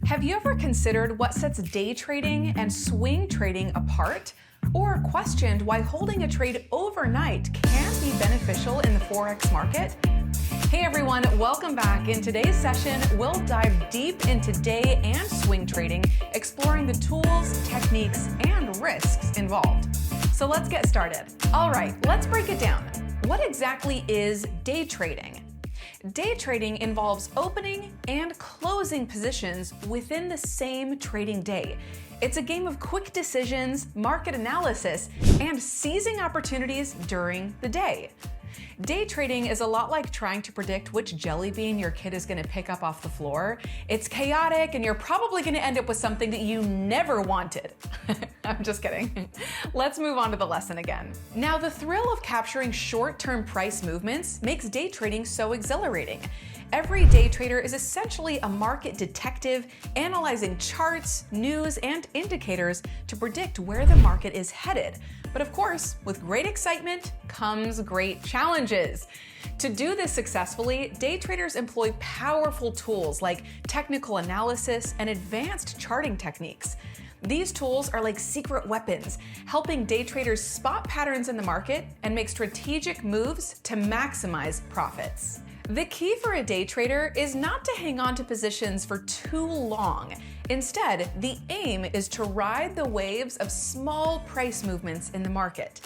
Have you ever considered what sets day trading and swing trading apart? Or questioned why holding a trade overnight can be beneficial in the Forex market? Hey everyone, welcome back. In today's session, we'll dive deep into day and swing trading, exploring the tools, techniques, and risks involved. So let's get started. All right, let's break it down. What exactly is day trading? Day trading involves opening and closing positions within the same trading day. It's a game of quick decisions, market analysis, and seizing opportunities during the day. Day trading is a lot like trying to predict which jelly bean your kid is going to pick up off the floor. It's chaotic, and you're probably going to end up with something that you never wanted. I'm just kidding. Let's move on to the lesson again. Now, the thrill of capturing short-term price movements makes day trading so exhilarating. Every day trader is essentially a market detective, analyzing charts, news, and indicators to predict where the market is headed. But of course, with great excitement comes great challenges. To do this successfully, day traders employ powerful tools like technical analysis and advanced charting techniques. These tools are like secret weapons, helping day traders spot patterns in the market and make strategic moves to maximize profits. The key for a day trader is not to hang on to positions for too long. Instead, the aim is to ride the waves of small price movements in the market.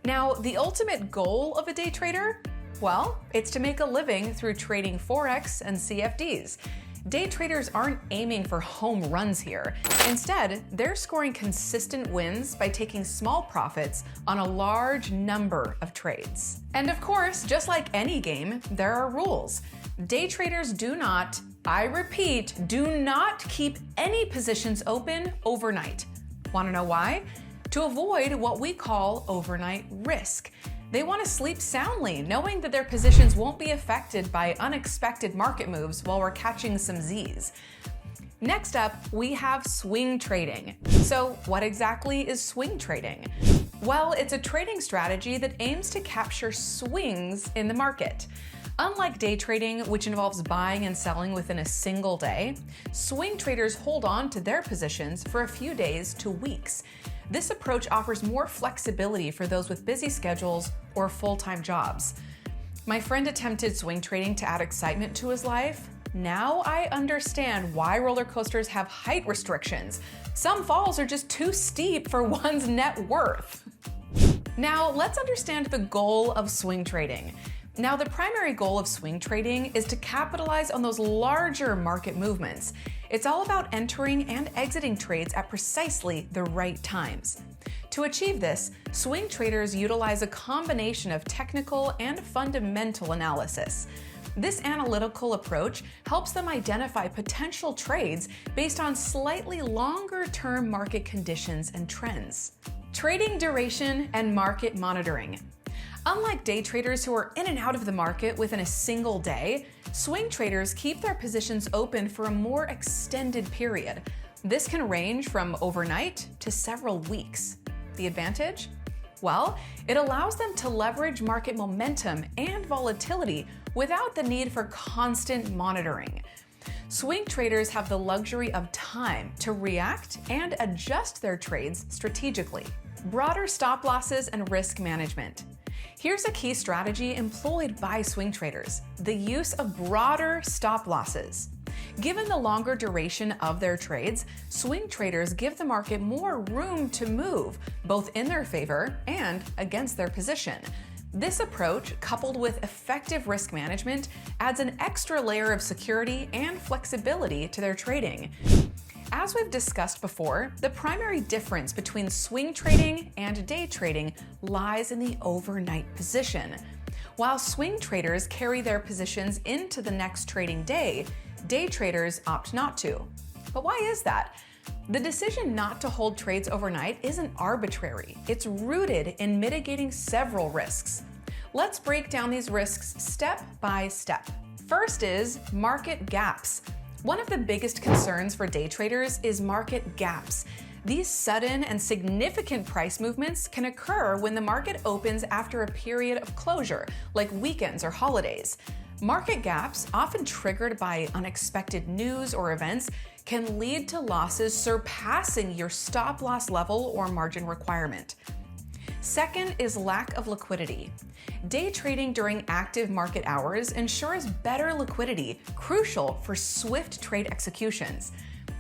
Now, the ultimate goal of a day trader? Well, it's to make a living through trading Forex and CFDs. Day traders aren't aiming for home runs here. Instead, they're scoring consistent wins by taking small profits on a large number of trades. And of course, just like any game, there are rules. Day traders do not, I repeat, do not keep any positions open overnight. Want to know why? To avoid what we call overnight risk. They want to sleep soundly, knowing that their positions won't be affected by unexpected market moves while we're catching some Z's. Next up, we have swing trading. So what exactly is swing trading? Well, it's a trading strategy that aims to capture swings in the market. Unlike day trading, which involves buying and selling within a single day, swing traders hold on to their positions for a few days to weeks. This approach offers more flexibility for those with busy schedules or full-time jobs. My friend attempted swing trading to add excitement to his life. Now I understand why roller coasters have height restrictions. Some falls are just too steep for one's net worth. Now let's understand the goal of swing trading. Now, the primary goal of swing trading is to capitalize on those larger market movements. It's all about entering and exiting trades at precisely the right times. To achieve this, swing traders utilize a combination of technical and fundamental analysis. This analytical approach helps them identify potential trades based on slightly longer-term market conditions and trends. Trading duration and market monitoring. Unlike day traders who are in and out of the market within a single day, swing traders keep their positions open for a more extended period. This can range from overnight to several weeks. The advantage? Well, it allows them to leverage market momentum and volatility without the need for constant monitoring. Swing traders have the luxury of time to react and adjust their trades strategically. Broader stop losses and risk management. Here's a key strategy employed by swing traders: the use of broader stop losses. Given the longer duration of their trades, swing traders give the market more room to move, both in their favor and against their position. This approach, coupled with effective risk management, adds an extra layer of security and flexibility to their trading. As we've discussed before, the primary difference between swing trading and day trading lies in the overnight position. While swing traders carry their positions into the next trading day, day traders opt not to. But why is that? The decision not to hold trades overnight isn't arbitrary. It's rooted in mitigating several risks. Let's break down these risks step by step. First is market gaps. One of the biggest concerns for day traders is market gaps. These sudden and significant price movements can occur when the market opens after a period of closure, like weekends or holidays. Market gaps, often triggered by unexpected news or events, can lead to losses surpassing your stop loss level or margin requirement. Second is lack of liquidity. Day trading during active market hours ensures better liquidity, crucial for swift trade executions.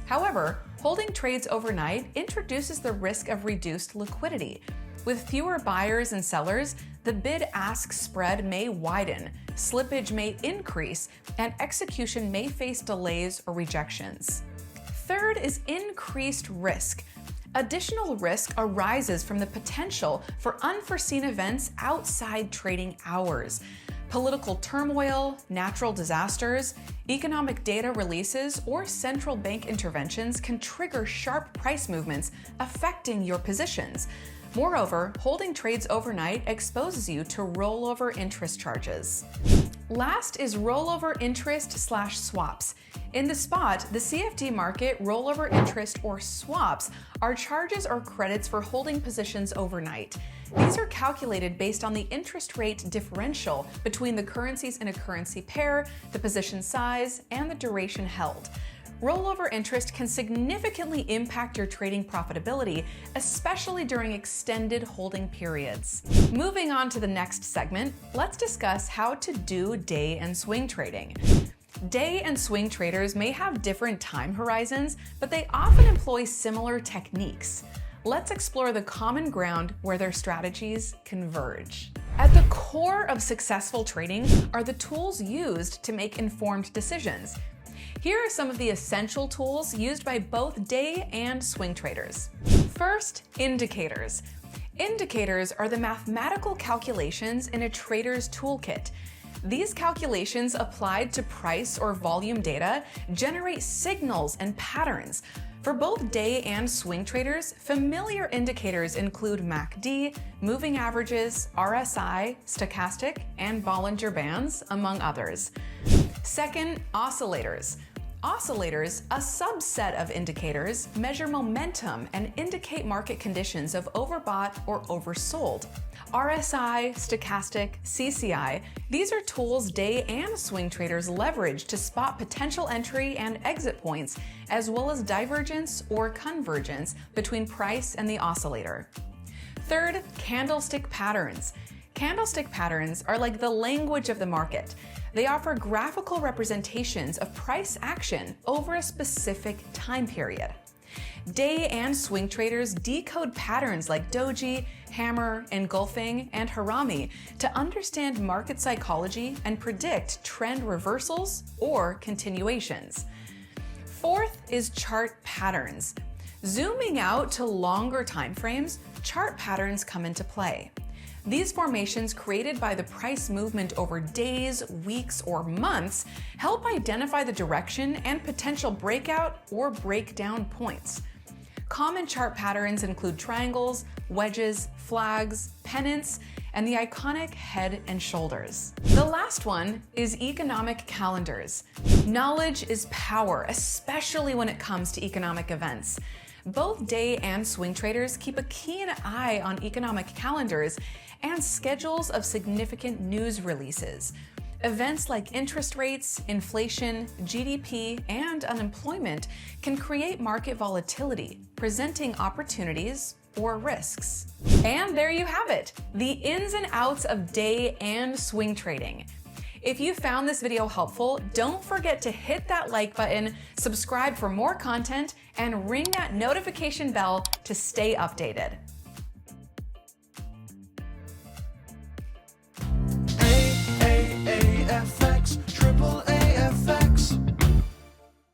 However, holding trades overnight introduces the risk of reduced liquidity. With fewer buyers and sellers, the bid-ask spread may widen, slippage may increase, and execution may face delays or rejections. Third is increased risk. Additional risk arises from the potential for unforeseen events outside trading hours. Political turmoil, natural disasters, economic data releases, or central bank interventions can trigger sharp price movements affecting your positions. Moreover, holding trades overnight exposes you to rollover interest charges. Last is rollover interest/swaps. In the spot, the CFD market, rollover interest or swaps are charges or credits for holding positions overnight. These are calculated based on the interest rate differential between the currencies in a currency pair, the position size, and the duration held. Rollover interest can significantly impact your trading profitability, especially during extended holding periods. Moving on to the next segment, let's discuss how to do day and swing trading. Day and swing traders may have different time horizons, but they often employ similar techniques. Let's explore the common ground where their strategies converge. At the core of successful trading are the tools used to make informed decisions. Here are some of the essential tools used by both day and swing traders. First, indicators. Indicators are the mathematical calculations in a trader's toolkit. These calculations applied to price or volume data generate signals and patterns. For both day and swing traders, familiar indicators include MACD, moving averages, RSI, stochastic, and Bollinger Bands, among others. Second, oscillators. Oscillators, a subset of indicators, measure momentum and indicate market conditions of overbought or oversold. RSI, stochastic, CCI, these are tools day and swing traders leverage to spot potential entry and exit points, as well as divergence or convergence between price and the oscillator. Third, candlestick patterns. Candlestick patterns are like the language of the market. They offer graphical representations of price action over a specific time period. Day and swing traders decode patterns like doji, hammer, engulfing, and harami to understand market psychology and predict trend reversals or continuations. Fourth is chart patterns. Zooming out to longer time frames, chart patterns come into play. These formations created by the price movement over days, weeks, or months help identify the direction and potential breakout or breakdown points. Common chart patterns include triangles, wedges, flags, pennants, and the iconic head and shoulders. The last one is economic calendars. Knowledge is power, especially when it comes to economic events. Both day and swing traders keep a keen eye on economic calendars and schedules of significant news releases. Events like interest rates, inflation, GDP, and unemployment can create market volatility, presenting opportunities or risks. And there you have it, the ins and outs of day and swing trading. If you found this video helpful, don't forget to hit that like button, subscribe for more content, and ring that notification bell to stay updated.